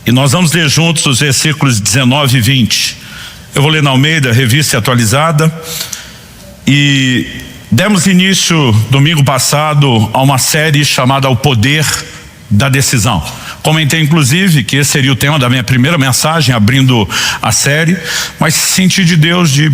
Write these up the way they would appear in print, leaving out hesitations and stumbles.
E nós vamos ler juntos os versículos 19 e 20. Eu vou ler na Almeida, revista atualizada. E demos início, domingo passado, a uma série chamada O Poder da Decisão. Comentei inclusive que esse seria o tema da minha primeira mensagem, abrindo a série, mas senti de Deus de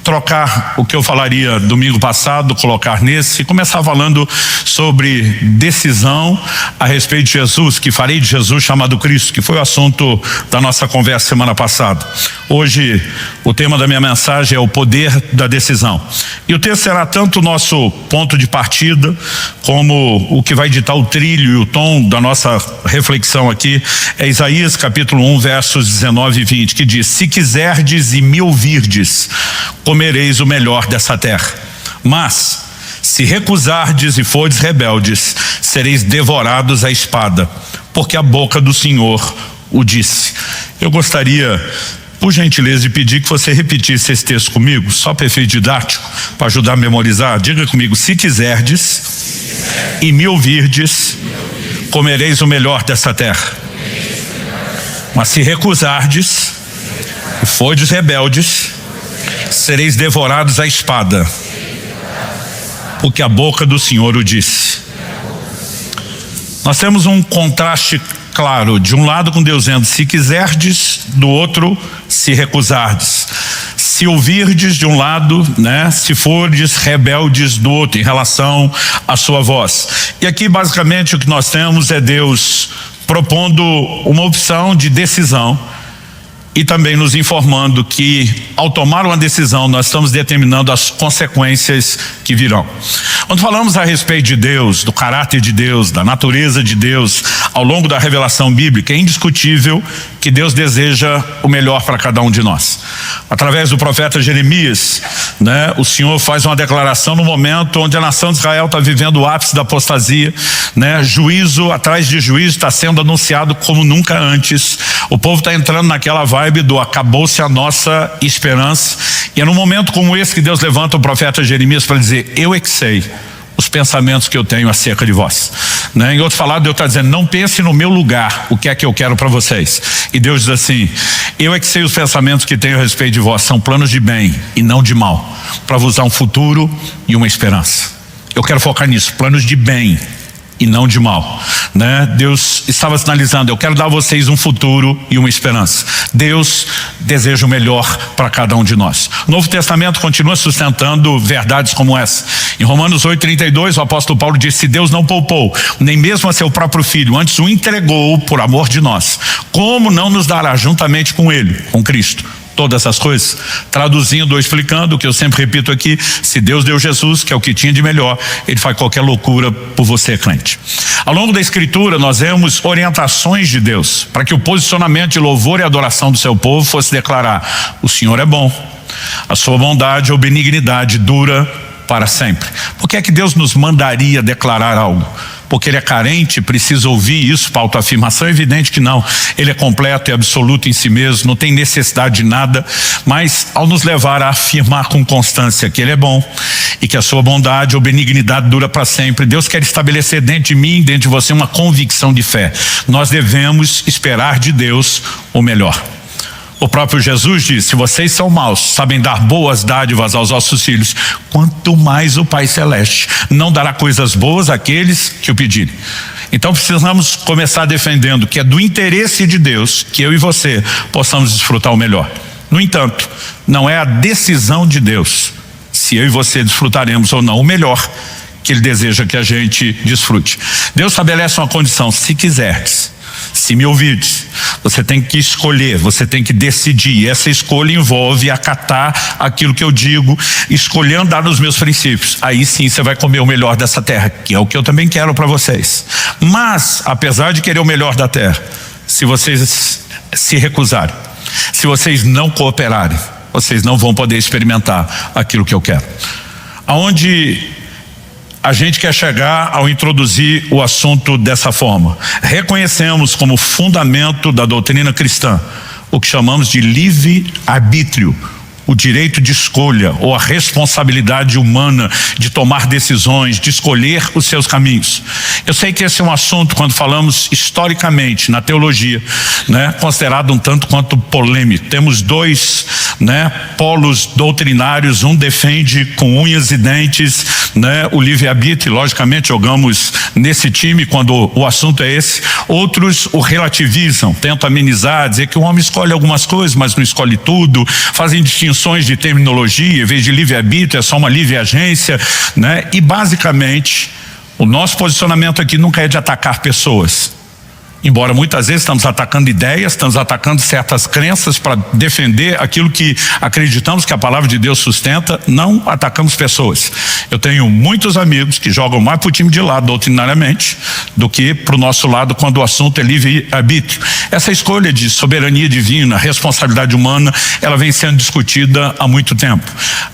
trocar o que eu falaria domingo passado, colocar nesse, e começar falando sobre decisão a respeito de Jesus, que farei de Jesus chamado Cristo, que foi o assunto da nossa conversa semana passada. Hoje o tema da minha mensagem é o poder da decisão. E o texto será tanto o nosso ponto de partida, como o que vai ditar o trilho e o tom da nossa reflexão aqui, é Isaías capítulo 1, versos 19 e 20, que diz: se quiserdes e me ouvirdes, comereis o melhor dessa terra. Mas, se recusardes e fordes rebeldes, sereis devorados à espada, porque a boca do Senhor o disse. Eu gostaria, por gentileza, de pedir que você repetisse esse texto comigo, só para efeito didático, para ajudar a memorizar. Diga comigo: se quiserdes e me ouvirdes, comereis o melhor dessa terra. Mas se recusardes e fordes rebeldes, sereis devorados à espada, porque a boca do Senhor o disse. Nós temos um contraste claro, de um lado com Deus dizendo: se quiserdes, do outro, se recusardes. Se ouvirdes de um lado, né, se fordes rebeldes do outro, em relação à sua voz. E aqui basicamente o que nós temos é Deus propondo uma opção de decisão, e também nos informando que, ao tomar uma decisão, nós estamos determinando as consequências que virão. Quando falamos a respeito de Deus, do caráter de Deus, da natureza de Deus, ao longo da revelação bíblica, é indiscutível que Deus deseja o melhor para cada um de nós. Através do profeta Jeremias, né, o Senhor faz uma declaração no momento onde a nação de Israel está vivendo o ápice da apostasia, né, juízo atrás de juízo está sendo anunciado como nunca antes. O povo está entrando naquela vibe do acabou-se a nossa esperança, e é num momento como esse que Deus levanta o profeta Jeremias para dizer: eu é que sei os pensamentos que eu tenho acerca de vós, né? Em outro falar, Deus está dizendo: não pense no meu lugar o que é que eu quero para vocês. E Deus diz assim: eu é que sei os pensamentos que tenho a respeito de vós, são planos de bem e não de mal, para vos dar um futuro e uma esperança. Eu quero focar nisso, planos de bem e não de mal, né? Deus estava sinalizando: eu quero dar a vocês um futuro e uma esperança. Deus deseja o melhor para cada um de nós. O Novo Testamento continua sustentando verdades como essa. Em Romanos 8:32, o apóstolo Paulo diz: se Deus não poupou nem mesmo a seu próprio filho, antes o entregou por amor de nós, como não nos dará juntamente com ele, com Cristo, todas essas coisas? Traduzindo ou explicando o que eu sempre repito aqui: se Deus deu Jesus, que é o que tinha de melhor, Ele faz qualquer loucura por você, crente. Ao longo da Escritura nós vemos orientações de Deus para que o posicionamento de louvor e adoração do seu povo fosse declarar: o Senhor é bom, a sua bondade ou benignidade dura para sempre. Por que é que Deus nos mandaria declarar algo? Porque Ele é carente, precisa ouvir isso para autoafirmação? É evidente que não. Ele é completo e absoluto em si mesmo, não tem necessidade de nada, mas ao nos levar a afirmar com constância que Ele é bom e que a sua bondade ou benignidade dura para sempre, Deus quer estabelecer dentro de mim, dentro de você, uma convicção de fé. Nós devemos esperar de Deus o melhor. O próprio Jesus disse: se vocês são maus, sabem dar boas dádivas aos vossos filhos, quanto mais o Pai Celeste não dará coisas boas àqueles que o pedirem. Então precisamos começar defendendo que é do interesse de Deus que eu e você possamos desfrutar o melhor. No entanto, não é a decisão de Deus se eu e você desfrutaremos ou não o melhor que Ele deseja que a gente desfrute. Deus estabelece uma condição: se quiseres, se me ouvirdes. Você tem que escolher, você tem que decidir. E essa escolha envolve acatar aquilo que eu digo, escolher andar nos meus princípios. Aí sim você vai comer o melhor dessa terra, que é o que eu também quero para vocês. Mas, apesar de querer o melhor da terra, se vocês se recusarem, se vocês não cooperarem, vocês não vão poder experimentar aquilo que eu quero. Aonde a gente quer chegar ao introduzir o assunto dessa forma? Reconhecemos como fundamento da doutrina cristã o que chamamos de livre-arbítrio, o direito de escolha ou a responsabilidade humana de tomar decisões, de escolher os seus caminhos. Eu sei que esse é um assunto, quando falamos historicamente na teologia, né, considerado um tanto quanto polêmico. Temos dois, né, polos doutrinários, um defende com unhas e dentes, né, o livre-arbítrio, logicamente jogamos nesse time quando o assunto é esse. Outros o relativizam, tentam amenizar, dizer que o homem escolhe algumas coisas, mas não escolhe tudo, fazem distinções de terminologia, em vez de livre-arbítrio é só uma livre agência, né? E basicamente o nosso posicionamento aqui nunca é de atacar pessoas. Embora muitas vezes estamos atacando ideias, estamos atacando certas crenças para defender aquilo que acreditamos que a palavra de Deus sustenta, não atacamos pessoas. Eu tenho muitos amigos que jogam mais para o time de lado doutrinariamente do que para o nosso lado quando o assunto é livre-arbítrio. Essa escolha de soberania divina, responsabilidade humana, ela vem sendo discutida há muito tempo.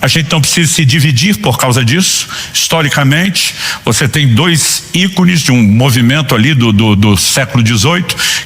A gente não precisa se dividir por causa disso. Historicamente, você tem dois ícones de um movimento ali do século XVIII,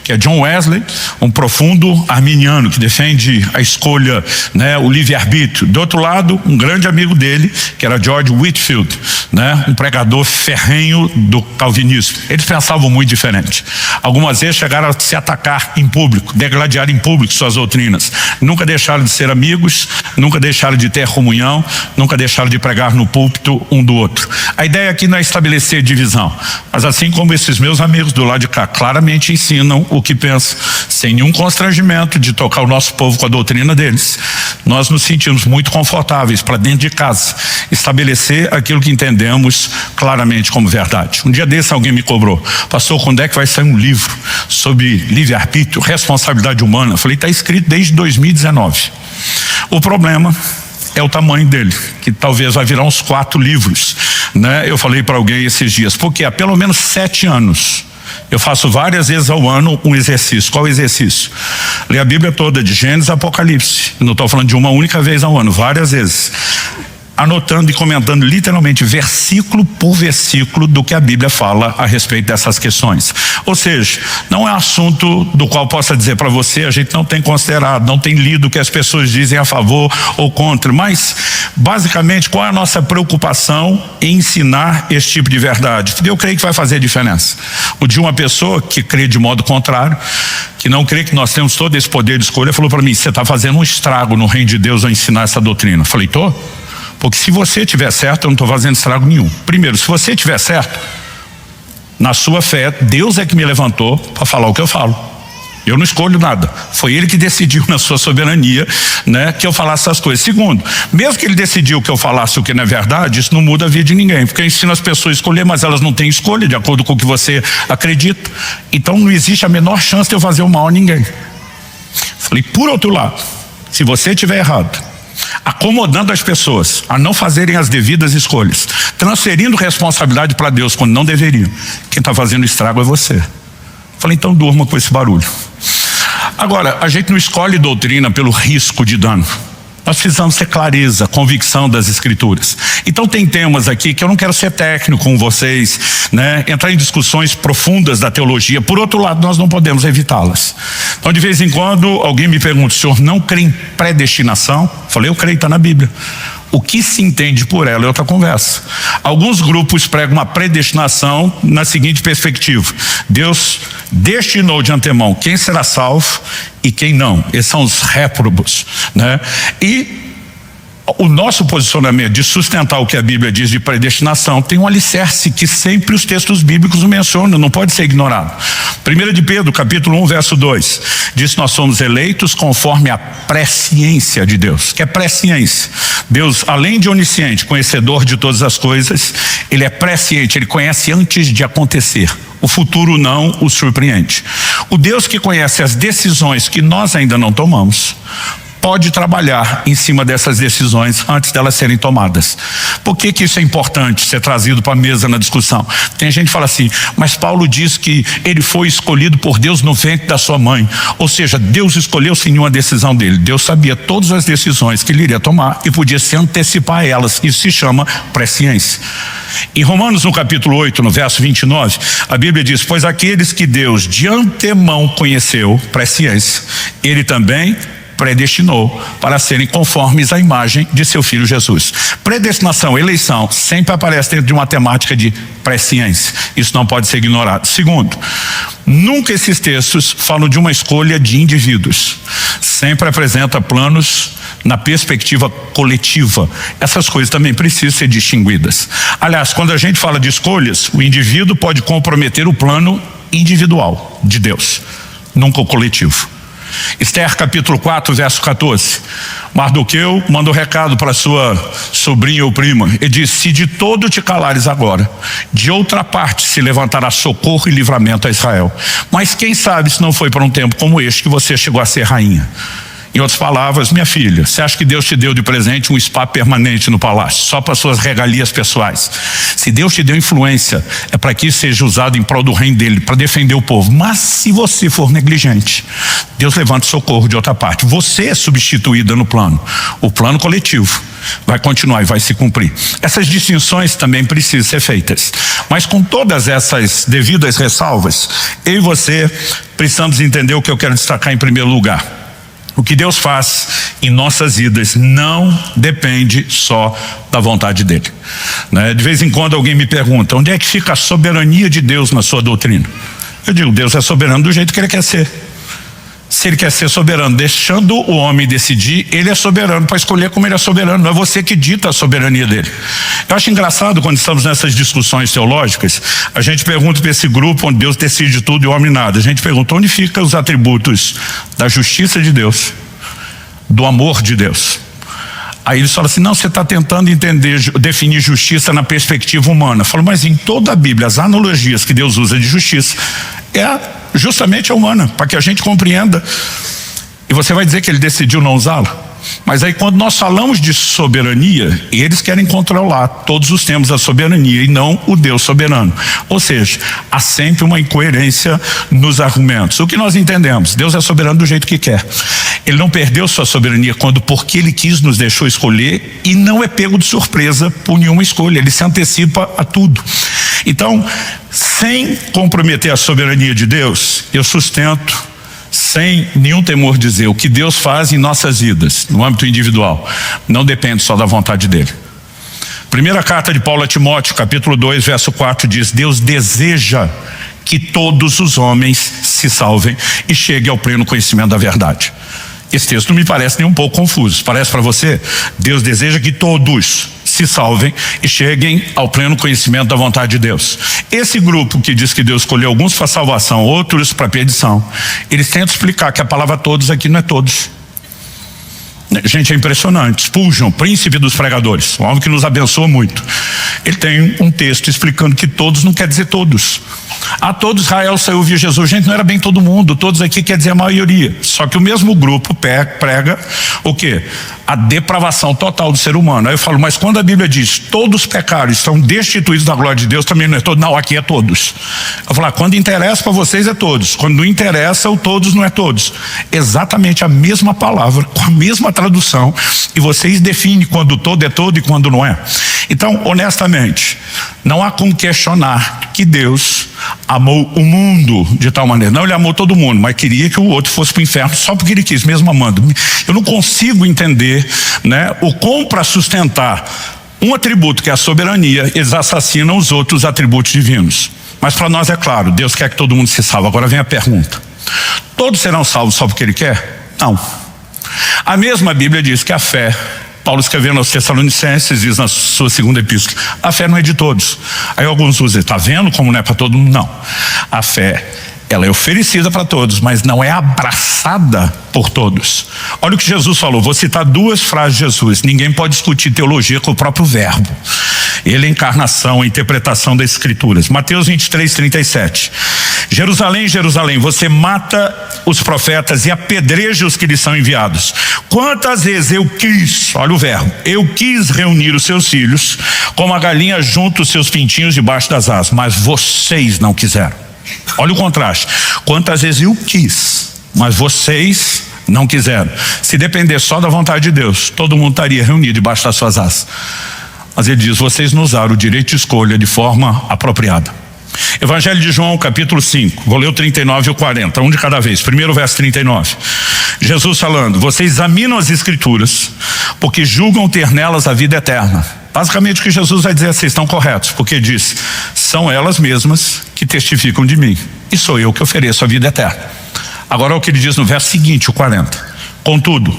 que é John Wesley, um profundo arminiano que defende a escolha, né, o livre-arbítrio. Do outro lado, um grande amigo dele, que era George Whitefield, né, um pregador ferrenho do calvinismo. Eles pensavam muito diferente. Algumas vezes chegaram a se atacar em público, degladiar em público suas doutrinas. Nunca deixaram de ser amigos, nunca deixaram de ter comunhão, nunca deixaram de pregar no púlpito um do outro. A ideia aqui não é estabelecer divisão, mas assim como esses meus amigos do lado de cá claramente ensinam o que pensam, sem nenhum constrangimento de tocar o nosso povo com a doutrina deles, nós nos sentimos muito confortáveis para dentro de casa estabelecer aquilo que entendemos claramente como verdade. Um dia desse alguém me cobrou: pastor, quando é que vai sair um livro sobre livre-arbítrio, responsabilidade humana? Eu falei: está escrito desde 2019. O problema é o tamanho dele, que talvez vai virar uns 4 livros, né? Eu falei para alguém esses dias, porque há pelo menos 7 anos eu faço várias vezes ao ano um exercício. Qual exercício? Ler a Bíblia toda, de Gênesis a Apocalipse. Eu não estou falando de uma única vez ao ano, várias vezes. Anotando e comentando literalmente versículo por versículo do que a Bíblia fala a respeito dessas questões. Ou seja, não é assunto do qual possa dizer para você, a gente não tem considerado, não tem lido o que as pessoas dizem a favor ou contra, mas basicamente qual é a nossa preocupação em ensinar esse tipo de verdade? Porque eu creio que vai fazer diferença. O de uma pessoa que crê de modo contrário, que não crê que nós temos todo esse poder de escolha, falou para mim: você está fazendo um estrago no reino de Deus ao ensinar essa doutrina. Eu falei: tô. Porque se você tiver certo, eu não estou fazendo estrago nenhum. Primeiro, se você tiver certo, na sua fé, Deus é que me levantou para falar o que eu falo. Eu não escolho nada. Foi Ele que decidiu na sua soberania, né, que eu falasse essas coisas. Segundo, mesmo que Ele decidiu que eu falasse o que não é verdade, isso não muda a vida de ninguém. Porque eu ensino as pessoas a escolher, mas elas não têm escolha de acordo com o que você acredita. Então não existe a menor chance de eu fazer o mal a ninguém. Falei: por outro lado, se você estiver errado, acomodando as pessoas a não fazerem as devidas escolhas, transferindo responsabilidade para Deus quando não deveriam, quem está fazendo estrago é você. Falei: então durma com esse barulho. Agora, a gente não escolhe doutrina pelo risco de dano. Nós precisamos ter clareza, convicção das escrituras. Então tem temas aqui que eu não quero ser técnico com vocês, né? Entrar em discussões profundas da teologia. Por outro lado, nós não podemos evitá-las. Então de vez em quando alguém me pergunta: o senhor não crê em predestinação? Eu falei: eu creio, está na Bíblia. O que se entende por ela é outra conversa. Alguns grupos pregam uma predestinação na seguinte perspectiva: Deus destinou de antemão quem será salvo e quem não. Esses são os réprobos, né? E o nosso posicionamento de sustentar o que a Bíblia diz de predestinação tem um alicerce que sempre os textos bíblicos o mencionam, não pode ser ignorado. 1 de Pedro, capítulo 1, verso 2, diz que nós somos eleitos conforme a presciência de Deus. Que é presciência? Deus, além de onisciente, conhecedor de todas as coisas, Ele é presciente, Ele conhece antes de acontecer. O futuro não o surpreende. O Deus que conhece as decisões que nós ainda não tomamos, pode trabalhar em cima dessas decisões antes delas serem tomadas. Por que isso é importante ser trazido para a mesa na discussão? Tem gente que fala assim: mas Paulo diz que ele foi escolhido por Deus no ventre da sua mãe. Ou seja, Deus escolheu sem nenhuma decisão dele. Deus sabia todas as decisões que ele iria tomar e podia se antecipar a elas. Isso se chama presciência. Em Romanos, no capítulo 8, no verso 29, a Bíblia diz: pois aqueles que Deus de antemão conheceu, presciência, Ele também predestinou para serem conformes à imagem de seu Filho Jesus. Predestinação, eleição, sempre aparece dentro de uma temática de presciência. Isso não pode ser ignorado. Segundo, nunca esses textos falam de uma escolha de indivíduos. Sempre apresenta planos na perspectiva coletiva. Essas coisas também precisam ser distinguidas. Aliás, quando a gente fala de escolhas, o indivíduo pode comprometer o plano individual de Deus, nunca o coletivo. Esther capítulo 4, verso 14. Mardoqueu mandou recado para sua sobrinha ou prima. Ele disse: se de todo te calares agora, de outra parte se levantará socorro e livramento a Israel. Mas quem sabe se não foi para um tempo como este que você chegou a ser rainha. Em outras palavras, minha filha, você acha que Deus te deu de presente um spa permanente no palácio, só para suas regalias pessoais? Se Deus te deu influência, é para que isso seja usado em prol do reino dele, para defender o povo. Mas se você for negligente, Deus levanta socorro de outra parte. Você é substituída no plano. O plano coletivo vai continuar e vai se cumprir. Essas distinções também precisam ser feitas. Mas com todas essas devidas ressalvas, eu e você precisamos entender o que eu quero destacar em primeiro lugar. O que Deus faz em nossas vidas não depende só da vontade dele, né? De vez em quando alguém me pergunta: onde é que fica a soberania de Deus na sua doutrina? Eu digo: Deus é soberano do jeito que ele quer ser. Se ele quer ser soberano, deixando o homem decidir, ele é soberano para escolher como ele é soberano. Não é você que dita a soberania dele. Eu acho engraçado quando estamos nessas discussões teológicas, a gente pergunta para esse grupo onde Deus decide tudo e o homem nada. A gente pergunta: onde ficam os atributos da justiça de Deus, do amor de Deus? Aí eles falam assim: não, você está tentando definir justiça na perspectiva humana. Eu falo: mas em toda a Bíblia, as analogias que Deus usa de justiça justamente a humana, para que a gente compreenda. E você vai dizer que ele decidiu não usá-la? Mas aí quando nós falamos de soberania, eles querem controlar todos os termos da soberania e não o Deus soberano. Ou seja, há sempre uma incoerência nos argumentos. O que nós entendemos? Deus é soberano do jeito que quer. Ele não perdeu sua soberania porque ele quis, nos deixou escolher, e não é pego de surpresa por nenhuma escolha. Ele se antecipa a tudo. Então, sem comprometer a soberania de Deus, eu sustento, sem nenhum temor, dizer: o que Deus faz em nossas vidas, no âmbito individual, não depende só da vontade dele. Primeira carta de Paulo a Timóteo, capítulo 2, verso 4 diz: Deus deseja que todos os homens se salvem e cheguem ao pleno conhecimento da verdade. Esse texto não me parece nem um pouco confuso. Parece para você? Deus deseja que todos se salvem e cheguem ao pleno conhecimento da vontade de Deus. Esse grupo que diz que Deus escolheu alguns para salvação, outros para perdição, eles tentam explicar que a palavra todos aqui não é todos. Gente, é impressionante. Spurgeon, príncipe dos pregadores, um homem que nos abençoa muito, ele tem um texto explicando que todos não quer dizer todos. A todo Israel saiu ouvir Jesus. Gente, não era bem todo mundo. Todos aqui quer dizer a maioria. Só que o mesmo grupo prega o quê? A depravação total do ser humano. Aí eu falo: mas quando a Bíblia diz todos pecaram, estão destituídos da glória de Deus, também não é todos? Não, aqui é todos. Eu falo: quando interessa para vocês é todos, quando não interessa o todos não é todos. Exatamente a mesma palavra, com a mesma tradução, e vocês definem quando o todo é todo e quando não é. Então, honestamente, não há como questionar que Deus amou o mundo de tal maneira. Não, ele amou todo mundo, mas queria que o outro fosse para o inferno só porque ele quis, mesmo amando. Eu não consigo entender, né, o como, para sustentar um atributo que é a soberania, eles assassinam os outros atributos divinos. Mas para nós é claro, Deus quer que todo mundo se salve. Agora vem a pergunta: todos serão salvos só porque ele quer? Não. A mesma Bíblia diz que a fé, Paulo escrevendo aos Tessalonicenses, diz na sua segunda epístola: a fé não é de todos. Aí alguns usam: está vendo como não é para todo mundo? Não. A fé, ela é oferecida para todos, mas não é abraçada por todos. Olha o que Jesus falou. Vou citar duas frases de Jesus. Ninguém pode discutir teologia com o próprio verbo. Ele é a encarnação, a interpretação das escrituras. Mateus 23, 37. Jerusalém, Jerusalém, você mata os profetas e apedreja os que lhes são enviados. Quantas vezes eu quis, olha o verbo, eu quis reunir os seus filhos, como a galinha junta os seus pintinhos debaixo das asas, mas vocês não quiseram. Olha o contraste. Quantas vezes eu quis, mas vocês não quiseram. Se depender só da vontade de Deus, todo mundo estaria reunido debaixo das suas asas. Mas ele diz: vocês não usaram o direito de escolha de forma apropriada. Evangelho de João, capítulo 5, vou ler o 39 e o 40, um de cada vez. Primeiro verso 39. Jesus falando, vocês examinam as escrituras, porque julgam ter nelas a vida eterna. Basicamente o que Jesus vai dizer é, vocês estão corretos, porque diz, são elas mesmas que testificam de mim, e sou eu que ofereço a vida eterna. Agora é o que ele diz no verso seguinte, o 40. Contudo,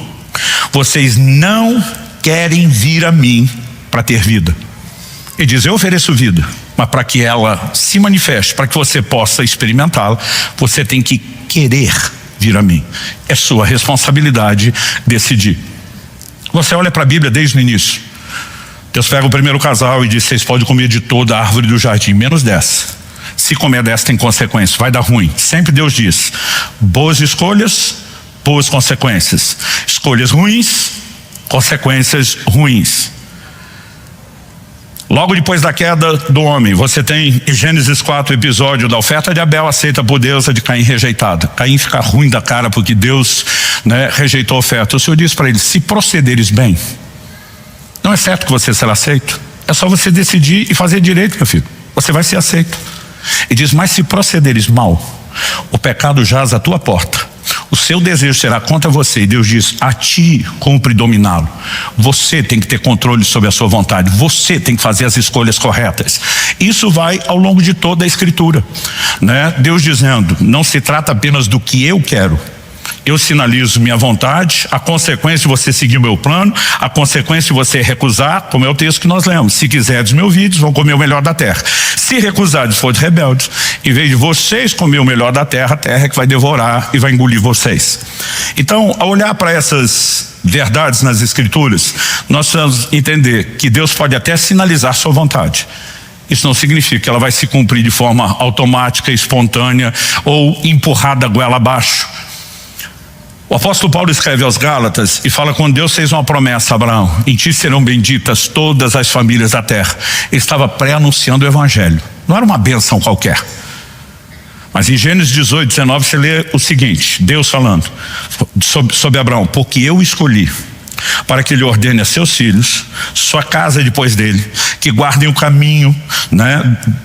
vocês não querem vir a mim para ter vida. Ele diz, eu ofereço vida, mas para que ela se manifeste, para que você possa experimentá-la, você tem que querer vir a mim. É sua responsabilidade decidir. Você olha para a Bíblia desde o início. Deus pega o primeiro casal e diz, vocês podem comer de toda a árvore do jardim, menos dessa. Se comer dessa tem consequências, vai dar ruim. Sempre Deus diz, boas escolhas, boas consequências. Escolhas ruins, consequências ruins. Logo depois da queda do homem, você tem em Gênesis 4 o episódio da oferta de Abel aceita por Deus, a de Caim rejeitada. Caim fica ruim da cara porque Deus, rejeitou a oferta. O Senhor diz para ele, se procederes bem, não é certo que você será aceito. É só você decidir e fazer direito, meu filho. Você vai ser aceito. E diz, mas se procederes mal, o pecado jaz à tua porta. O seu desejo será contra você. E Deus diz, a ti cumpre dominá-lo. Você tem que ter controle sobre a sua vontade. Você tem que fazer as escolhas corretas. Isso vai ao longo de toda a escritura, Deus dizendo, não se trata apenas do que eu quero. Eu sinalizo minha vontade, a consequência de você seguir o meu plano, a consequência de você recusar, como é o texto que nós lemos. Se quiserdes me ouvir, vão comer o melhor da terra. Se recusardes, forem rebeldes, em vez de vocês comer o melhor da terra, a terra é que vai devorar e vai engolir vocês. Então, ao olhar para essas verdades nas escrituras, nós precisamos entender que Deus pode até sinalizar sua vontade. Isso não significa que ela vai se cumprir de forma automática, espontânea ou empurrada goela abaixo. O apóstolo Paulo escreve aos Gálatas e fala, quando Deus fez uma promessa a Abraão, em ti serão benditas todas as famílias da terra. Ele estava pré-anunciando o evangelho, não era uma bênção qualquer. Mas em Gênesis 18, 19 você lê o seguinte, Deus falando sobre Abraão, porque eu escolhi para que ele ordene a seus filhos, sua casa depois dele, que guardem o caminho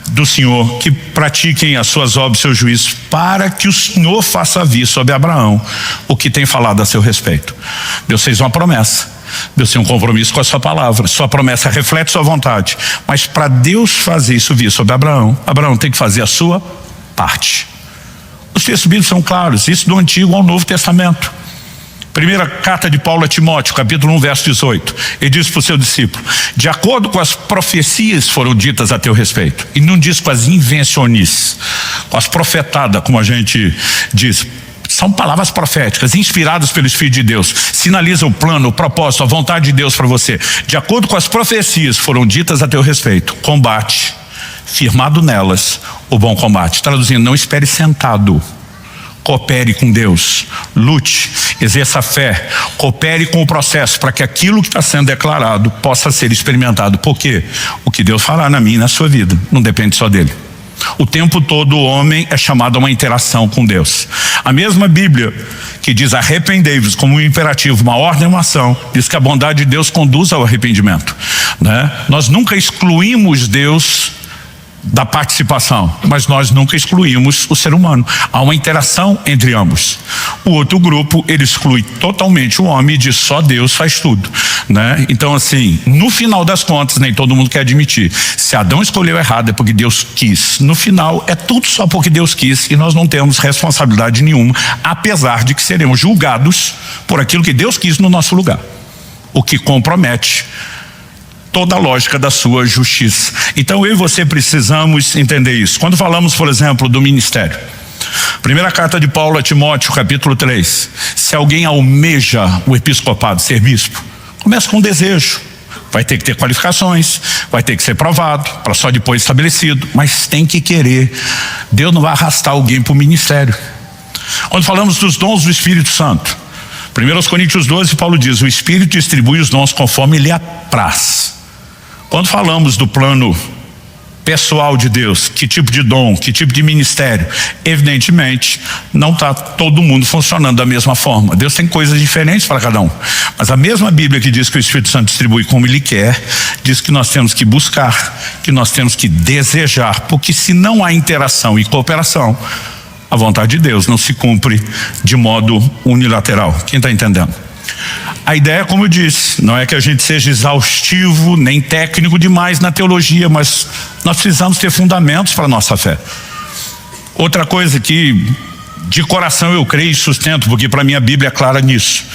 do Senhor, que pratiquem as suas obras, seus juízos, para que o Senhor faça vir sobre Abraão o que tem falado a seu respeito. Deus fez uma promessa, Deus tem um compromisso com a sua palavra, sua promessa reflete sua vontade, mas para Deus fazer isso vir sobre Abraão, Abraão tem que fazer a sua parte. Os textos bíblicos são claros, isso do Antigo ao Novo Testamento. Primeira carta de Paulo a Timóteo, capítulo 1, verso 18. Ele diz para o seu discípulo, de acordo com as profecias foram ditas a teu respeito. E não diz com as invencionices, com as profetadas, como a gente diz. São palavras proféticas, inspiradas pelo Espírito de Deus. Sinaliza o plano, o propósito, a vontade de Deus para você. De acordo com as profecias foram ditas a teu respeito. Combate, firmado nelas, o bom combate. Traduzindo, não espere sentado. Coopere com Deus, lute, exerça a fé, coopere com o processo para que aquilo que está sendo declarado possa ser experimentado. Porque o que Deus fará na minha e na sua vida não depende só dele. O tempo todo o homem é chamado a uma interação com Deus. A mesma Bíblia que diz arrependei-vos como um imperativo, uma ordem, uma ação, diz que a bondade de Deus conduz ao arrependimento, Nós nunca excluímos Deus da participação, mas nós nunca excluímos o ser humano. Há uma interação entre ambos. O outro grupo, ele exclui totalmente o homem e diz só Deus faz tudo, Então assim, no final das contas, nem todo mundo quer admitir, se Adão escolheu errado é porque Deus quis. No final é tudo só porque Deus quis e nós não temos responsabilidade nenhuma, apesar de que seremos julgados por aquilo que Deus quis no nosso lugar, o que compromete toda a lógica da sua justiça. Então eu e você precisamos entender isso. Quando falamos, por exemplo, do ministério, primeira carta de Paulo a Timóteo, capítulo 3, se alguém almeja o episcopado, ser bispo, começa com um desejo, vai ter que ter qualificações, vai ter que ser provado, para só depois estabelecido, mas tem que querer. Deus não vai arrastar alguém para o ministério. Quando falamos dos dons do Espírito Santo, 1 Coríntios 12, Paulo diz, o Espírito distribui os dons conforme lhe apraz. Quando falamos do plano pessoal de Deus, que tipo de dom, que tipo de ministério, evidentemente não está todo mundo funcionando da mesma forma. Deus tem coisas diferentes para cada um, mas a mesma Bíblia que diz que o Espírito Santo distribui como Ele quer, diz que nós temos que buscar, que nós temos que desejar, porque se não há interação e cooperação, A vontade de Deus não se cumpre de modo unilateral. Quem está entendendo? A ideia, como eu disse, não é que a gente seja exaustivo nem técnico demais na teologia, mas nós precisamos ter fundamentos para a nossa fé. Outra coisa que de coração eu creio e sustento, porque para mim a Bíblia é clara nisso,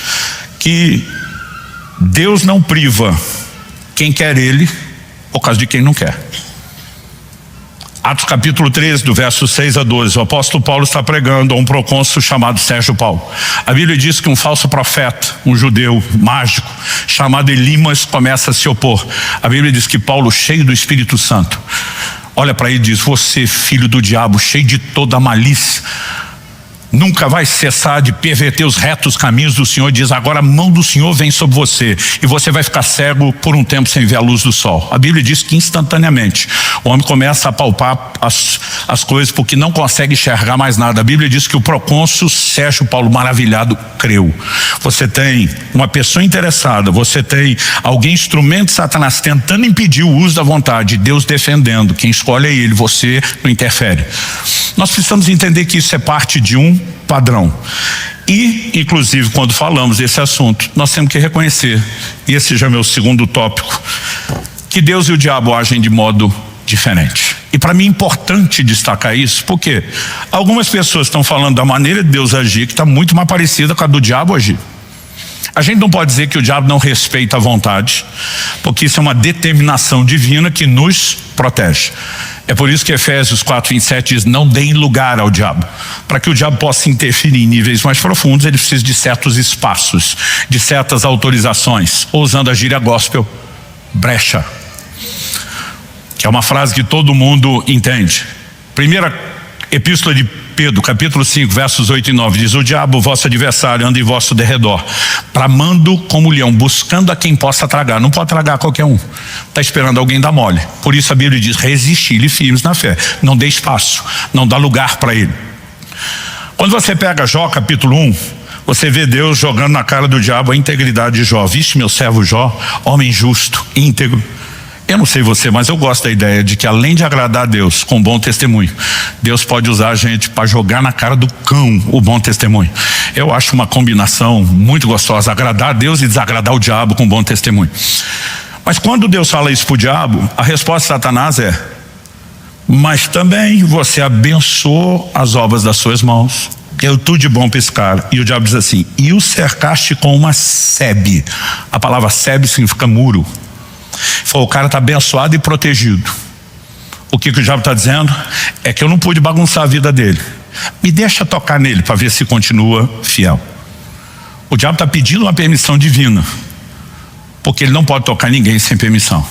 que Deus não priva quem quer Ele por causa de quem não quer. Atos capítulo 13, do verso 6 a 12, o apóstolo Paulo está pregando a um procônsul chamado Sérgio Paulo. A Bíblia diz que um falso profeta, um judeu mágico, chamado Elimas, começa a se opor. A Bíblia diz que Paulo, cheio do Espírito Santo, olha para ele e diz: você, filho do diabo, cheio de toda a malícia, nunca vai cessar de perverter os retos caminhos do Senhor. Diz: agora a mão do Senhor vem sobre você e você vai ficar cego por um tempo sem ver a luz do sol. A Bíblia diz que instantaneamente o homem começa a palpar as coisas porque não consegue enxergar mais nada. A Bíblia diz que o procônsul Sérgio Paulo, maravilhado, creu. Você tem uma pessoa interessada, você tem alguém, instrumento de Satanás, tentando impedir o uso da vontade, Deus defendendo. Quem escolhe é Ele, você não interfere. Nós precisamos entender que isso é parte de um padrão. E, inclusive, quando falamos desse assunto, nós temos que reconhecer, e esse já é meu segundo tópico, que Deus e o diabo agem de modo diferente. E para mim é importante destacar isso, porque algumas pessoas estão falando da maneira de Deus agir que está muito mais parecida com a do diabo agir. A gente não pode dizer que o diabo não respeita a vontade, porque isso é uma determinação divina que nos protege. É por isso que Efésios 4:27 diz: não deem lugar ao diabo. Para que o diabo possa interferir em níveis mais profundos, ele precisa de certos espaços, de certas autorizações, ou usando a gíria gospel, brecha. Que é uma frase que todo mundo entende. Primeira epístola de Pedro, capítulo 5, versos 8 e 9, diz: o diabo, vosso adversário, anda em vosso derredor, bramando como leão, buscando a quem possa tragar. Não pode tragar qualquer um, está esperando alguém dar mole. Por isso a Bíblia diz: resisti-lhe firmes na fé. Não dê espaço, não dá lugar para ele. Quando você pega Jó capítulo 1, você vê Deus jogando na cara do diabo a integridade de Jó. Viste meu servo Jó, homem justo, íntegro. Eu não sei você, mas eu gosto da ideia de que, além de agradar a Deus com bom testemunho, Deus pode usar a gente para jogar na cara do cão o bom testemunho. Eu acho uma combinação muito gostosa, agradar a Deus e desagradar o diabo com bom testemunho. Mas quando Deus fala isso para o diabo, a resposta de Satanás é: mas também você abençoou as obras das suas mãos, deu tudo de bom para esse cara. E o diabo diz assim: e o cercaste com uma sebe. A palavra sebe significa muro. O cara está abençoado e protegido. O que o diabo está dizendo é que eu não pude bagunçar a vida dele. Me deixa tocar nele para ver se continua fiel. O diabo está pedindo uma permissão divina, porque ele não pode tocar ninguém sem permissão.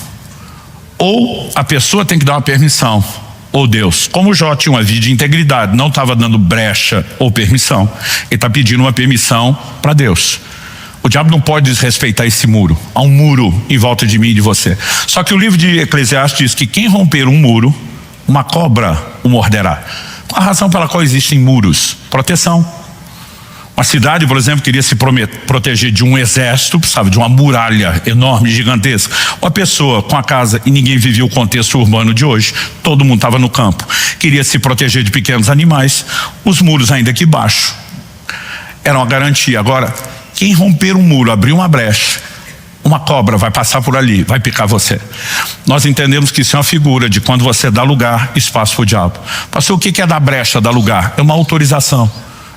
Ou a pessoa tem que dar uma permissão, ou Deus. Como Jó tinha uma vida de integridade, não estava dando brecha ou permissão, ele está pedindo uma permissão para Deus. O diabo não pode desrespeitar esse muro. Há um muro em volta de mim e de você. Só que o livro de Eclesiastes diz que quem romper um muro, uma cobra o morderá. Qual a razão pela qual existem muros? Proteção. Uma cidade, por exemplo, queria se proteger de um exército, precisava de uma muralha enorme, gigantesca. Uma pessoa com a casa, e ninguém vivia o contexto urbano de hoje, todo mundo estava no campo, queria se proteger de pequenos animais, os muros ainda aqui embaixo eram uma garantia. Agora, quem romper um muro, abrir uma brecha, uma cobra vai passar por ali, vai picar você. Nós entendemos que isso é uma figura de quando você dá lugar, espaço para o diabo. Pastor, o que é dar brecha, dar lugar? É uma autorização.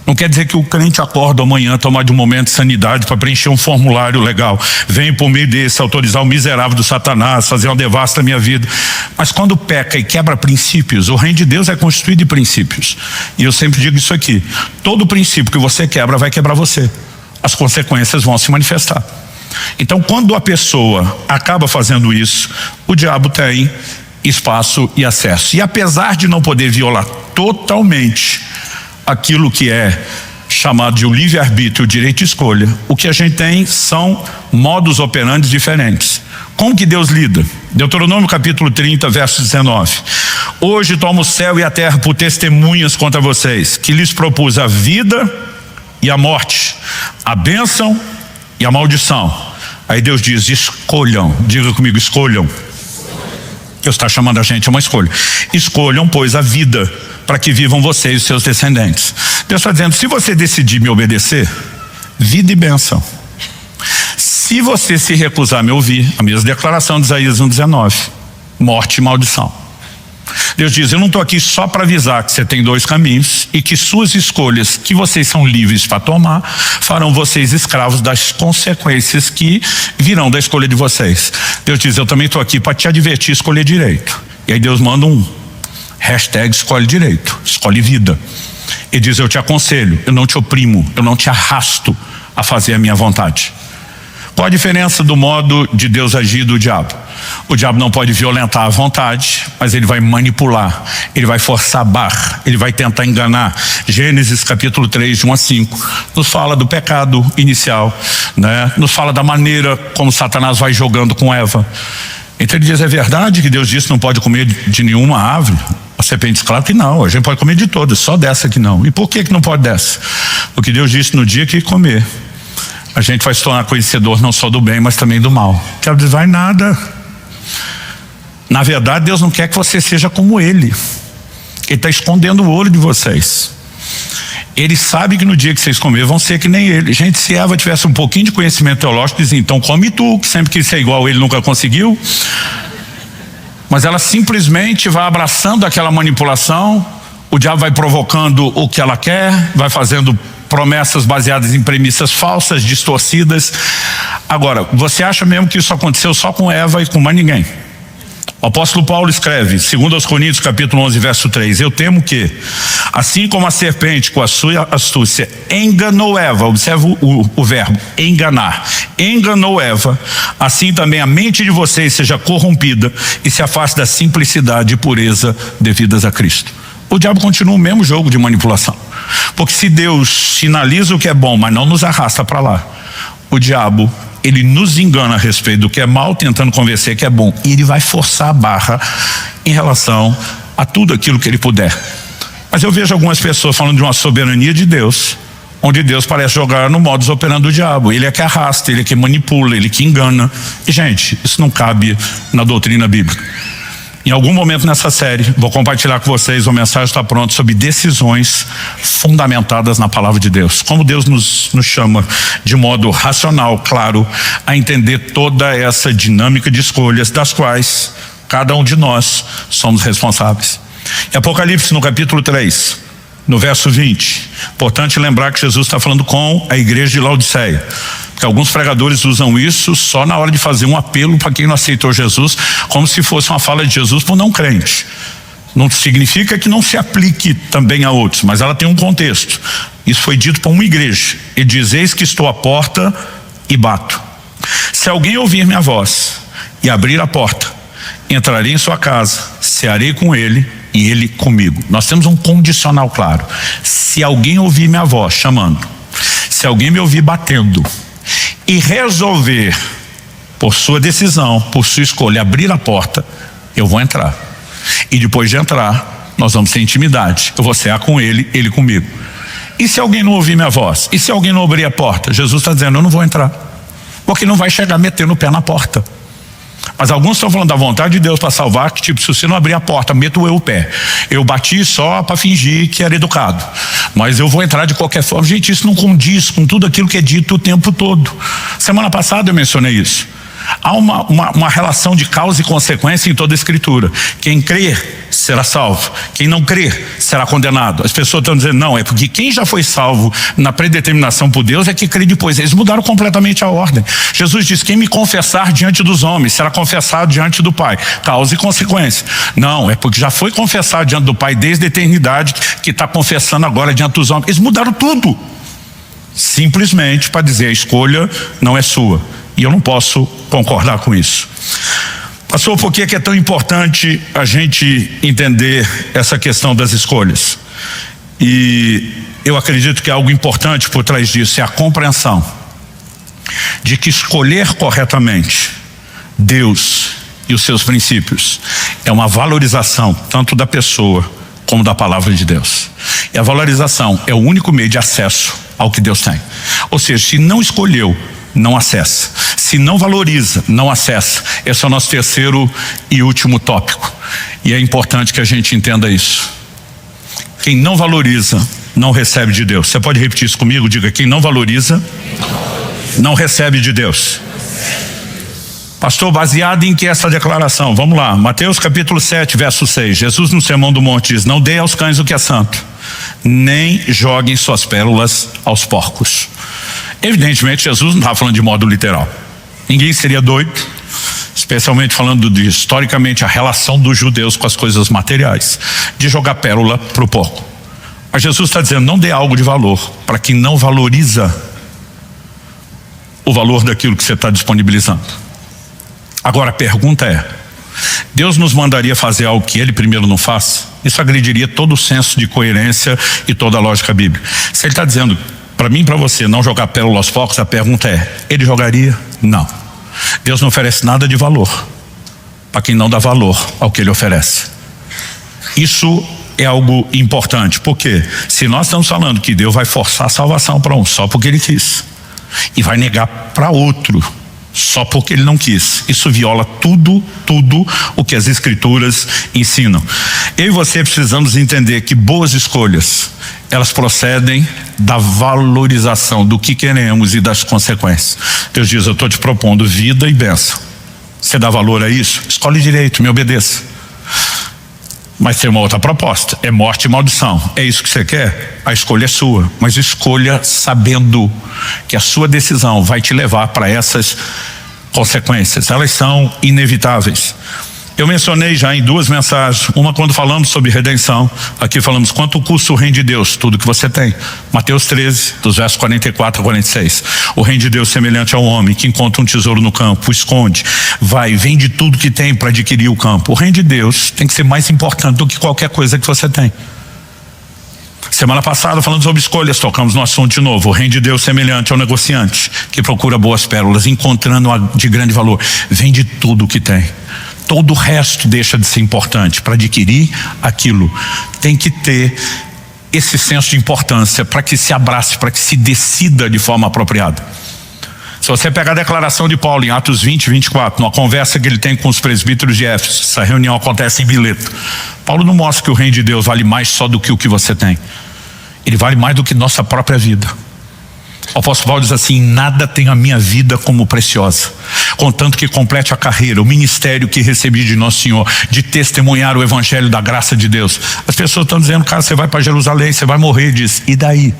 Não quer dizer que o crente acorda amanhã, tomar de um momento de sanidade para preencher um formulário legal. Vem por meio desse autorizar o miserável do Satanás, fazer uma devassa na minha vida. Mas quando peca e quebra princípios, o reino de Deus é constituído de princípios. E eu sempre digo isso aqui: todo princípio que você quebra vai quebrar você. As consequências vão se manifestar. Então, quando a pessoa acaba fazendo isso, o diabo tem espaço e acesso. E apesar de não poder violar totalmente aquilo que é chamado de o livre-arbítrio, o direito de escolha, o que a gente tem são modus operandi diferentes. Como que Deus lida? Deuteronômio capítulo 30, verso 19. Hoje tomo o céu e a terra por testemunhas contra vocês, que lhes propus a vida e a morte, a bênção e a maldição. Aí Deus diz: escolham. Diga comigo: escolham. Deus está chamando a gente a uma escolha. Escolham, pois, a vida, para que vivam vocês e os seus descendentes. Deus está dizendo, se você decidir me obedecer, vida e bênção. Se você se recusar a me ouvir, a mesma declaração de Isaías 1:19, morte e maldição. Deus diz, eu não estou aqui só para avisar que você tem dois caminhos e que suas escolhas, que vocês são livres para tomar, farão vocês escravos das consequências que virão da escolha de vocês. Deus diz, eu também estou aqui para te advertir, escolher direito. E aí Deus manda hashtag escolhe direito, escolhe vida. Ele diz, eu te aconselho, eu não te oprimo, eu não te arrasto a fazer a minha vontade. Qual a diferença do modo de Deus agir do diabo? O diabo não pode violentar a vontade, mas ele vai manipular, ele vai forçar a barra, ele vai tentar enganar. Gênesis capítulo 3, de 1 a 5, nos fala do pecado inicial, né? Nos fala da maneira como Satanás vai jogando com Eva. Então ele diz, é verdade que Deus disse que não pode comer de nenhuma árvore? A serpente diz, claro que não, a gente pode comer de todas, só dessa que não. E por que não pode dessa? Porque Deus disse, no dia que comer, a gente vai se tornar conhecedor não só do bem, mas também do mal. Que ela diz, vai nada. Na verdade, Deus não quer que você seja como Ele. Ele está escondendo o olho de vocês. Ele sabe que no dia que vocês comerem vão ser que nem Ele. Gente, se Eva tivesse um pouquinho de conhecimento teológico, dizia, então come tu, que sempre quis ser igual a Ele nunca conseguiu. Mas ela simplesmente vai abraçando aquela manipulação, o diabo vai provocando o que ela quer, vai fazendo promessas baseadas em premissas falsas, distorcidas. Agora, você acha mesmo que isso aconteceu só com Eva e com mais ninguém? O apóstolo Paulo escreve, 2 Coríntios capítulo 11, verso 3, eu temo que, assim como a serpente com a sua astúcia enganou Eva, observa o verbo, enganar, enganou Eva, assim também a mente de vocês seja corrompida e se afaste da simplicidade e pureza devidas a Cristo. O diabo continua o mesmo jogo de manipulação, porque se Deus sinaliza o que é bom, mas não nos arrasta para lá, o diabo, ele nos engana a respeito do que é mal, tentando convencer que é bom, e ele vai forçar a barra em relação a tudo aquilo que ele puder. Mas eu vejo algumas pessoas falando de uma soberania de Deus, onde Deus parece jogar no modus operandi do diabo. Ele é que arrasta, ele é que manipula, ele é que engana. E gente, isso não cabe na doutrina bíblica. Em algum momento nessa série, vou compartilhar com vocês, uma mensagem está pronta sobre decisões fundamentadas na palavra de Deus. Como Deus nos chama de modo racional, claro, a entender toda essa dinâmica de escolhas, das quais cada um de nós somos responsáveis. Em Apocalipse, no capítulo 3, no verso 20, importante lembrar que Jesus está falando com a igreja de Laodiceia. Porque alguns pregadores usam isso só na hora de fazer um apelo para quem não aceitou Jesus, como se fosse uma fala de Jesus para um não crente. Não significa que não se aplique também a outros, mas ela tem um contexto. Isso foi dito para uma igreja. Ele diz, eis que estou à porta e bato. Se alguém ouvir minha voz e abrir a porta, entrarei em sua casa, cearei com ele e ele comigo. Nós temos um condicional claro. Se alguém ouvir minha voz chamando, se alguém me ouvir batendo, e resolver, por sua decisão, por sua escolha, abrir a porta, eu vou entrar. E depois de entrar, nós vamos ter intimidade. Eu vou cear com ele, ele comigo. E se alguém não ouvir minha voz? E se alguém não abrir a porta? Jesus está dizendo, eu não vou entrar. Porque não vai chegar metendo o pé na porta. Mas alguns estão falando da vontade de Deus para salvar, que tipo, se você não abrir a porta, meto eu o pé. Eu bati só para fingir que era educado, mas eu vou entrar de qualquer forma. Gente, isso não condiz com tudo aquilo que é dito o tempo todo. Semana passada eu mencionei isso. Há uma relação de causa e consequência em toda a escritura. Quem crer será salvo, quem não crer será condenado. As pessoas estão dizendo, não, é porque quem já foi salvo na predeterminação por Deus é que crê depois. Eles mudaram completamente a ordem. Jesus diz, quem me confessar diante dos homens será confessado diante do Pai. Causa e consequência. Não, é porque já foi confessado diante do Pai desde a eternidade, que está confessando agora diante dos homens. Eles mudaram tudo, simplesmente para dizer, a escolha não é sua. E eu não posso concordar com isso. Pastor, por que é tão importante a gente entender essa questão das escolhas? E eu acredito que algo importante por trás disso é a compreensão de que escolher corretamente Deus e os seus princípios é uma valorização tanto da pessoa como da palavra de Deus. E a valorização é o único meio de acesso ao que Deus tem. Ou seja, se não escolheu, não acessa. Se não valoriza, não acessa. Esse é o nosso terceiro e último tópico. E é importante que a gente entenda isso. Quem não valoriza, não recebe de Deus. Você pode repetir isso comigo? Diga: quem não valoriza, não recebe de Deus. Pastor, baseado em que essa declaração? Vamos lá, Mateus capítulo 7, verso 6. Jesus no Sermão do Monte diz: não dê aos cães o que é santo, nem joguem suas pérolas aos porcos. Evidentemente, Jesus não está falando de modo literal. Ninguém seria doido, especialmente falando de, historicamente, a relação dos judeus com as coisas materiais, de jogar pérola para o porco. Mas Jesus está dizendo: não dê algo de valor para quem não valoriza o valor daquilo que você está disponibilizando. Agora a pergunta é: Deus nos mandaria fazer algo que Ele primeiro não faz? Isso agrediria todo o senso de coerência e toda a lógica bíblica. Se Ele está dizendo para mim e para você não jogar pérola aos porcos, a pergunta é: Ele jogaria? Não. Deus não oferece nada de valor para quem não dá valor ao que Ele oferece. Isso é algo importante, porque se nós estamos falando que Deus vai forçar a salvação para um só porque Ele quis, e vai negar para outro só porque Ele não quis, isso viola tudo o que as Escrituras ensinam. Eu e você precisamos entender que boas escolhas, elas procedem da valorização do que queremos e das consequências. Deus diz: eu estou te propondo vida e bênção. Você dá valor a isso? Escolhe direito, me obedeça. Mas tem uma outra proposta: é morte e maldição. É isso que você quer? A escolha é sua, mas escolha sabendo que a sua decisão vai te levar para essas consequências. Elas são inevitáveis. Eu mencionei já em 2 mensagens, uma quando falamos sobre redenção, aqui falamos quanto custa o reino de Deus, tudo que você tem. Mateus 13, dos versos 44 a 46. O reino de Deus semelhante ao homem que encontra um tesouro no campo, o esconde, vai, vende tudo que tem para adquirir o campo. O reino de Deus tem que ser mais importante do que qualquer coisa que você tem. Semana passada, falando sobre escolhas, tocamos no assunto de novo. O reino de Deus semelhante ao negociante que procura boas pérolas, encontrando a de grande valor. Vende tudo o que tem. Todo o resto deixa de ser importante. Para adquirir aquilo, tem que ter esse senso de importância para que se abrace, para que se decida de forma apropriada. Se você pegar a declaração de Paulo em Atos 20, 24, numa conversa que ele tem com os presbíteros de Éfeso, essa reunião acontece em Mileto. Paulo não mostra que o reino de Deus vale mais só do que o que você tem. Ele vale mais do que nossa própria vida. O apóstolo Paulo diz assim: nada tem a minha vida como preciosa, contanto que complete a carreira, o ministério que recebi de Nosso Senhor, de testemunhar o evangelho da graça de Deus. As pessoas estão dizendo: cara, você vai para Jerusalém, você vai morrer. Diz: e daí?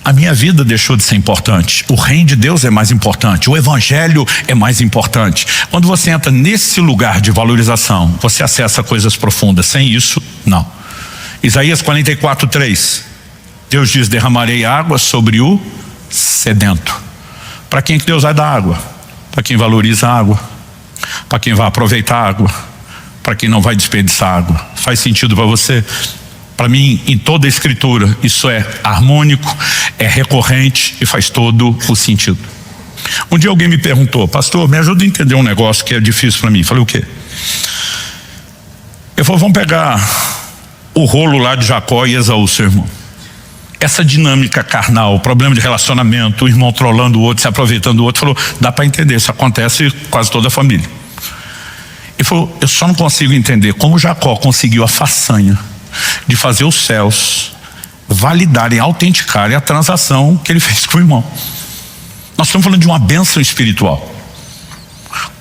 A minha vida deixou de ser importante. O reino de Deus é mais importante, o evangelho é mais importante. Quando você entra nesse lugar de valorização, você acessa coisas profundas. Sem isso, não. Isaías 44, 3. Deus diz: derramarei água sobre o sedento. Para quem que Deus vai dar água? Para quem valoriza a água, para quem vai aproveitar a água, para quem não vai desperdiçar água. Faz sentido para você? Para mim, em toda a Escritura, isso é harmônico, é recorrente e faz todo o sentido. Um dia alguém me perguntou: pastor, me ajuda a entender um negócio que é difícil para mim. Falei: o quê? Eu falei: vamos pegar o rolo lá de Jacó e Esaú, seu irmão. Essa dinâmica carnal, o problema de relacionamento, o irmão trolando o outro, se aproveitando do outro. Falou: dá para entender, isso acontece com quase toda a família. Ele falou: eu só não consigo entender como Jacó conseguiu a façanha de fazer os céus validarem, autenticarem a transação que ele fez com o irmão. Nós estamos falando de uma bênção espiritual.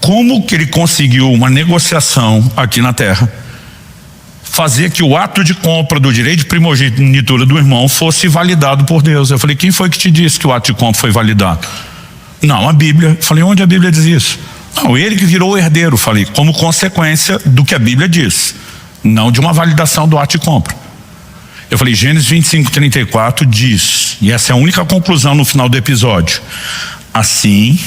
Como que ele conseguiu uma negociação aqui na terra, fazer que o ato de compra do direito de primogenitura do irmão fosse validado por Deus? Eu falei: quem foi que te disse que o ato de compra foi validado? Não, a Bíblia. Eu falei: onde a Bíblia diz isso? Não, ele que virou o herdeiro. Eu falei: como consequência do que a Bíblia diz, não de uma validação do ato de compra. Eu falei: Gênesis 25, 34 diz, e essa é a única conclusão no final do episódio: assim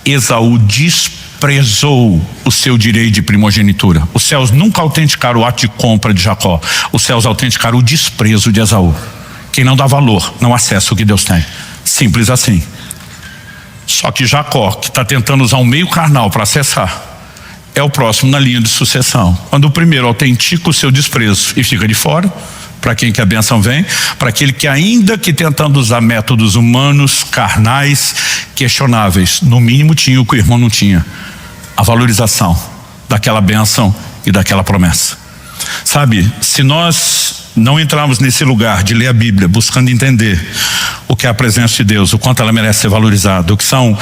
Esaú desprezou o seu direito de primogenitura. Os céus nunca autenticaram o ato de compra de Jacó. Os céus autenticaram o desprezo de Esaú. Quem não dá valor não acessa o que Deus tem. Simples assim. Só que Jacó, que está tentando usar um meio carnal para acessar, é o próximo na linha de sucessão. Quando o primeiro autentica o seu desprezo e fica de fora, para quem que a bênção vem? Para aquele que, ainda que tentando usar métodos humanos, carnais, questionáveis, no mínimo tinha o que o irmão não tinha: a valorização daquela bênção e daquela promessa. Sabe, se nós não entrarmos nesse lugar de ler a Bíblia, buscando entender o que é a presença de Deus, o quanto ela merece ser valorizada, o que são,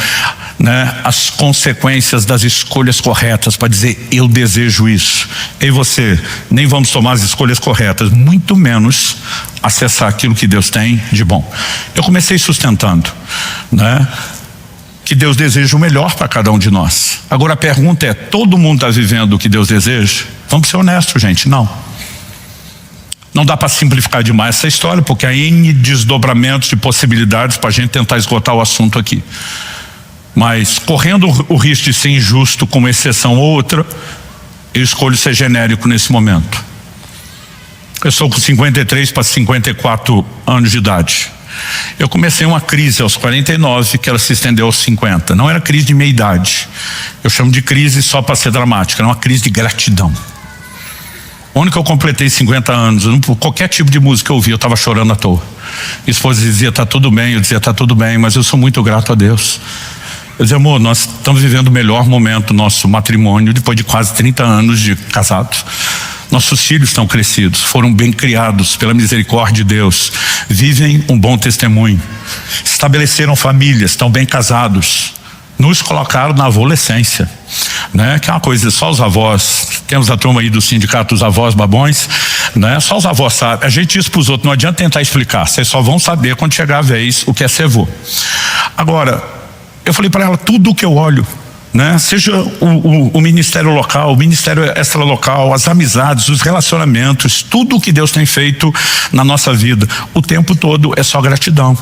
né, as consequências das escolhas corretas para dizer, eu desejo isso. Eu e você nem vamos tomar as escolhas corretas, muito menos acessar aquilo que Deus tem de bom. Eu comecei sustentando, né, que Deus deseja o melhor para cada um de nós. Agora a pergunta é, todo mundo está vivendo o que Deus deseja? Vamos ser honestos, gente, não. Não dá para simplificar demais essa história, porque há N desdobramentos de possibilidades para a gente tentar esgotar o assunto aqui. Mas correndo o risco de ser injusto com uma exceção ou outra, eu escolho ser genérico nesse momento. Eu sou com 53 para 54 anos de idade. Eu comecei uma crise aos 49, que ela se estendeu aos 50. Não era crise de meia idade. Eu chamo de crise só para ser dramática, era uma crise de gratidão. Onde que eu completei 50 anos, qualquer tipo de música que eu ouvia, eu estava chorando à toa. Minha esposa dizia, tá tudo bem, eu dizia, tá tudo bem, mas eu sou muito grato a Deus. Eu dizia, amor, nós estamos vivendo o melhor momento do nosso matrimônio, depois de quase 30 anos de casados. Nossos filhos estão crescidos, foram bem criados pela misericórdia de Deus, vivem um bom testemunho, estabeleceram famílias, estão bem casados, nos colocaram na adolescência, né? Que é uma coisa, só os avós, temos a turma aí do sindicato dos avós babões, né? Só os avós sabem. A gente diz para os outros, não adianta tentar explicar, vocês só vão saber quando chegar a vez o que é ser vô. Agora, eu falei para ela, tudo que eu olho, né? Seja o ministério local, o ministério extralocal, as amizades, os relacionamentos, tudo o que Deus tem feito na nossa vida, o tempo todo é só gratidão.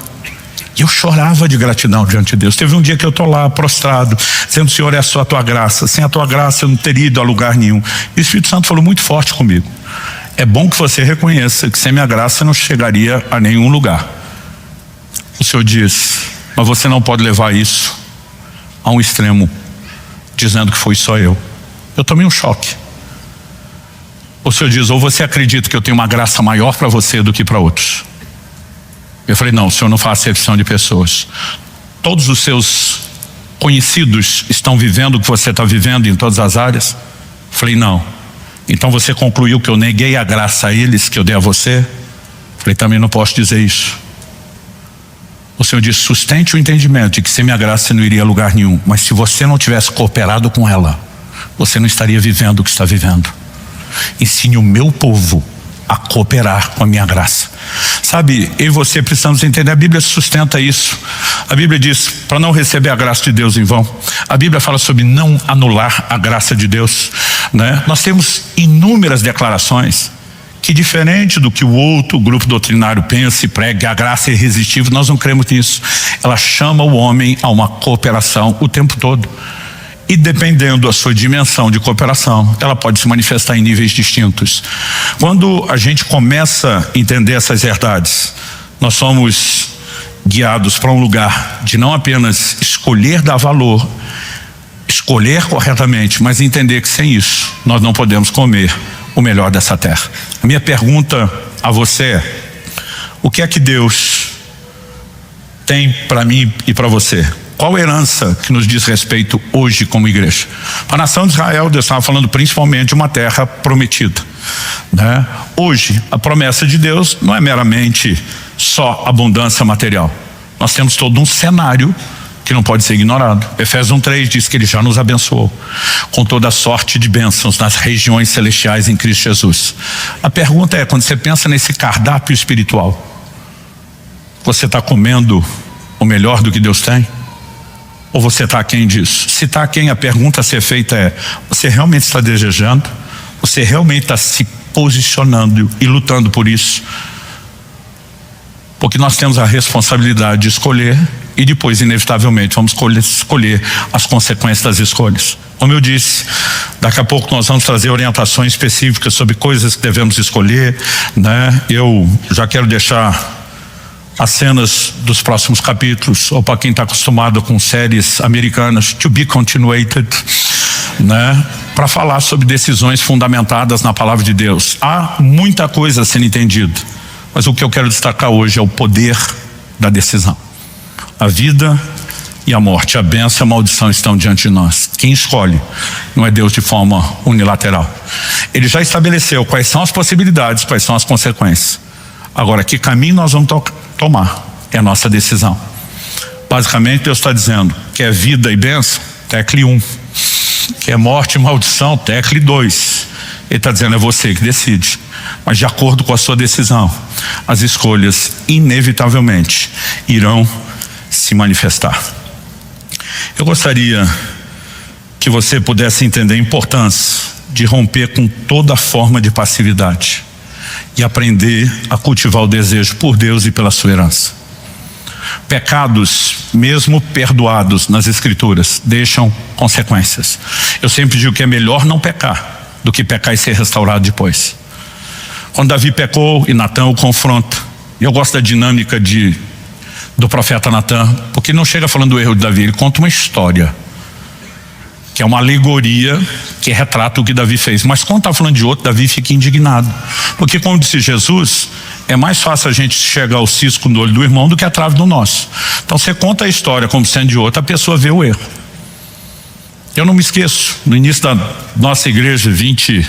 E eu chorava de gratidão diante de Deus. Teve um dia que eu estou lá prostrado, dizendo, Senhor, é só a tua graça, sem a tua graça eu não teria ido a lugar nenhum. E o Espírito Santo falou muito forte comigo, é bom que você reconheça que sem minha graça não chegaria a nenhum lugar. O Senhor diz, mas você não pode levar isso a um extremo, dizendo que foi só eu. Eu tomei um choque. O Senhor diz, ou você acredita que eu tenho uma graça maior para você do que para outros? Eu falei, não, o Senhor não faz acepção de pessoas. Todos os seus conhecidos estão vivendo o que você está vivendo em todas as áreas? Eu falei, não. Então você concluiu que eu neguei a graça a eles que eu dei a você? Eu falei, também não posso dizer isso. O Senhor disse, sustente o entendimento de que sem minha graça você não iria a lugar nenhum, mas se você não tivesse cooperado com ela, você não estaria vivendo o que está vivendo. Ensine o meu povo a cooperar com a minha graça. Sabe, eu e você precisamos entender, a Bíblia sustenta isso. A Bíblia diz, para não receber a graça de Deus em vão. A Bíblia fala sobre não anular a graça de Deus, né? Nós temos inúmeras declarações que, diferente do que o outro grupo doutrinário pensa e prega, a graça é irresistível, nós não cremos nisso. Ela chama o homem a uma cooperação o tempo todo. E dependendo da sua dimensão de cooperação, ela pode se manifestar em níveis distintos. Quando a gente começa a entender essas verdades, nós somos guiados para um lugar de não apenas escolher dar valor, escolher corretamente, mas entender que sem isso nós não podemos comer o melhor dessa terra. A minha pergunta a você é, o que é que Deus tem para mim e para você? Qual a herança que nos diz respeito hoje como igreja? A nação de Israel, Deus estava falando principalmente de uma terra prometida, né? Hoje, a promessa de Deus não é meramente só abundância material. Nós temos todo um cenário que não pode ser ignorado. Efésios 1:3 diz que Ele já nos abençoou com toda a sorte de bênçãos nas regiões celestiais em Cristo Jesus. A pergunta é, quando você pensa nesse cardápio espiritual, você está comendo o melhor do que Deus tem? Ou você está aquém disso? Se está aquém, a pergunta a ser feita é, você realmente está desejando? Você realmente está se posicionando e lutando por isso? Porque nós temos a responsabilidade de escolher e depois, inevitavelmente, vamos escolher as consequências das escolhas. Como eu disse, daqui a pouco nós vamos trazer orientações específicas sobre coisas que devemos escolher, né? Eu já quero deixar as cenas dos próximos capítulos, ou para quem está acostumado com séries americanas, to be continuated, né? Para falar sobre decisões fundamentadas na palavra de Deus. Há muita coisa a ser entendida, mas o que eu quero destacar hoje é o poder da decisão. A vida e a morte, a bênção e a maldição estão diante de nós. Quem escolhe não é Deus de forma unilateral. Ele já estabeleceu quais são as possibilidades, quais são as consequências. Agora, que caminho nós vamos tomar? É a nossa decisão. Basicamente, Deus está dizendo que é vida e bênção, tecle 1. Que é morte e maldição, tecle 2. Ele está dizendo, é você que decide. Mas de acordo com a sua decisão, as escolhas inevitavelmente irão se manifestar. Eu gostaria que você pudesse entender a importância de romper com toda forma de passividade e aprender a cultivar o desejo por Deus e pela sua herança. Pecados, mesmo perdoados nas Escrituras, deixam consequências. Eu sempre digo que é melhor não pecar do que pecar e ser restaurado depois. Quando Davi pecou e Natã o confronta, e eu gosto da dinâmica do profeta Natã, porque ele não chega falando do erro de Davi, ele conta uma história, que é uma alegoria que retrata o que Davi fez. Mas quando está falando de outro, Davi fica indignado, porque como disse Jesus, é mais fácil a gente chegar ao cisco no olho do irmão do que a trave do nosso. Então você conta a história como sendo de outro, a pessoa vê o erro. Eu não me esqueço, no início da nossa igreja, 20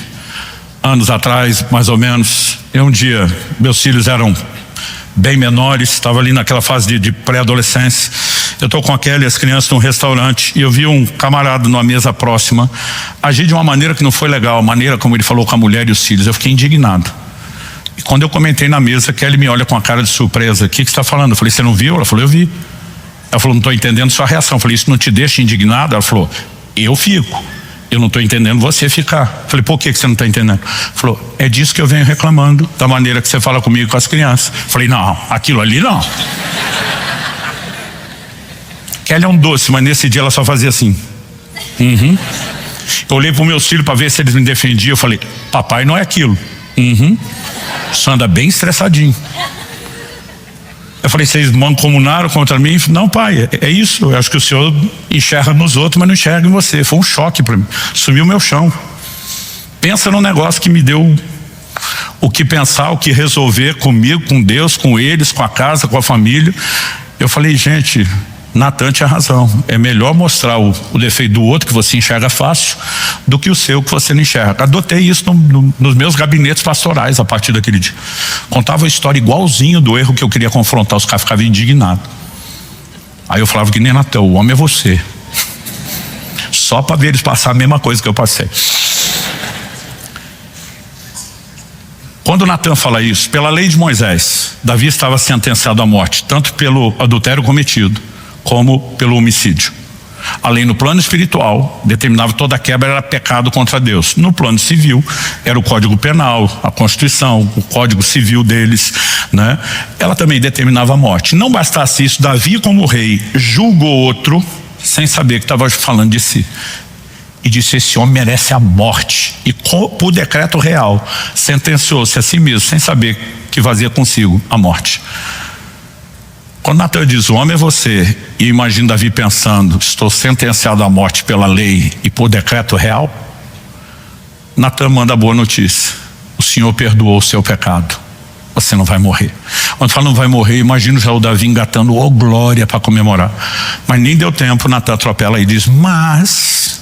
anos atrás, mais ou menos, um dia, meus filhos eram bem menores, estava ali naquela fase de pré-adolescência. Eu estou com a Kelly e as crianças num restaurante e eu vi um camarada numa mesa próxima agir de uma maneira que não foi legal, a maneira como ele falou com a mulher e os filhos. Eu fiquei indignado. E quando eu comentei na mesa, a Kelly me olha com a cara de surpresa. O que você está falando? Eu falei, você não viu? Ela falou, eu vi. Ela falou, não estou entendendo sua reação. Eu falei, isso não te deixa indignado? Ela falou, eu fico. Eu não estou entendendo você ficar. Eu falei, por que você não está entendendo? Ela falou, é disso que eu venho reclamando, da maneira que você fala comigo e com as crianças. Eu falei, não, aquilo ali não. Kelly é um doce, mas nesse dia ela só fazia assim. Eu olhei para os meus filhos para ver se eles me defendiam. Eu falei, papai não é aquilo. Só anda bem estressadinho. Eu falei, vocês mancomunaram contra mim? Não, pai, é isso. Eu acho que o senhor enxerga nos outros, mas não enxerga em você. Foi um choque para mim. Sumiu meu chão. Pensa num negócio que me deu o que pensar, o que resolver comigo, com Deus, com eles, com a casa, com a família. Eu falei, gente, Natã tinha razão. É melhor mostrar o defeito do outro que você enxerga fácil do que o seu que você não enxerga. Adotei isso nos meus gabinetes pastorais a partir daquele dia. Contava a história igualzinho do erro que eu queria confrontar, os caras ficavam indignados. Aí eu falava que nem Natã, o homem é você. Só para ver eles passar a mesma coisa que eu passei. Quando Natã fala isso, pela lei de Moisés, Davi estava sentenciado à morte, tanto pelo adultério cometido como pelo homicídio. A lei no plano espiritual determinava toda a quebra era pecado contra Deus. No plano civil era o Código Penal, a Constituição, o Código Civil deles, né? Ela também determinava a morte. Não bastasse isso, Davi como rei julgou outro sem saber que estava falando de si. E disse, esse homem merece a morte. E por decreto real sentenciou-se a si mesmo sem saber que fazia consigo a morte. Quando Natã diz, o homem é você, e imagina Davi pensando, estou sentenciado à morte pela lei e por decreto real, Natã manda a boa notícia, o Senhor perdoou o seu pecado, você não vai morrer. Quando fala não vai morrer, imagino já o Davi engatando, oh glória, para comemorar. Mas nem deu tempo, Natã atropela e diz, mas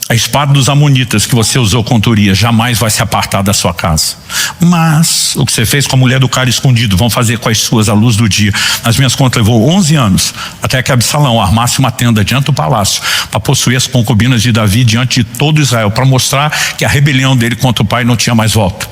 a espada dos amonitas que você usou com Urias jamais vai se apartar da sua casa. Mas o que você fez com a mulher do cara escondido, vão fazer com as suas à luz do dia. Nas minhas contas levou 11 anos até que Absalão armasse uma tenda diante do palácio para possuir as concubinas de Davi diante de todo Israel, para mostrar que a rebelião dele contra o pai não tinha mais volta.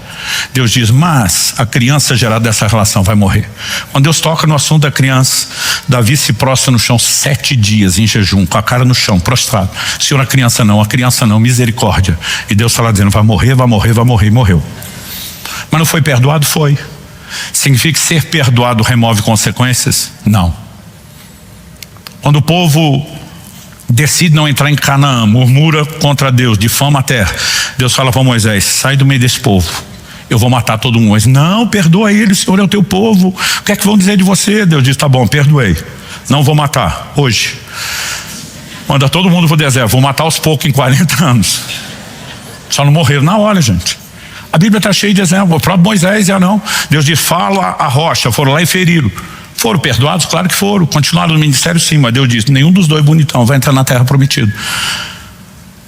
Deus diz, mas a criança gerada dessa relação vai morrer. Quando Deus toca no assunto da criança, Davi se prostra no chão 7 dias em jejum, com a cara no chão, prostrado. Senhor, a criança não, misericórdia. E Deus está lá dizendo, vai morrer, e morreu. Mas não foi perdoado? Foi. Significa que ser perdoado remove consequências? Não. Quando o povo decide não entrar em Canaã, murmura contra Deus, difama a terra, Deus fala para Moisés, sai do meio desse povo, eu vou matar todo mundo. Moisés, não, perdoa ele, o Senhor é o teu povo, o que é que vão dizer de você? Deus diz, tá bom, perdoei, não vou matar hoje. Manda todo mundo pro deserto, vou matar aos poucos em 40 anos. Só não morreram na hora, gente. A Bíblia está cheia de exemplos, o próprio Moisés já não. Deus diz, fala a rocha, foram lá e feriram. Foram perdoados? Claro que foram. Continuaram no ministério? Sim, mas Deus disse, nenhum dos dois bonitão vai entrar na terra prometida.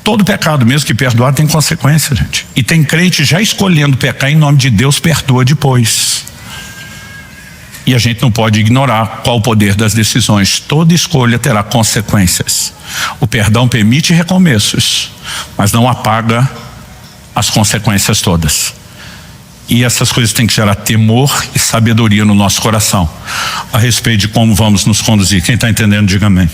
Todo pecado, mesmo que perdoar, tem consequência, gente. E tem crente já escolhendo pecar em nome de Deus, perdoa depois. E a gente não pode ignorar qual o poder das decisões. Toda escolha terá consequências. O perdão permite recomeços, mas não apaga as consequências todas. E essas coisas têm que gerar temor e sabedoria no nosso coração a respeito de como vamos nos conduzir. Quem está entendendo, diga amém.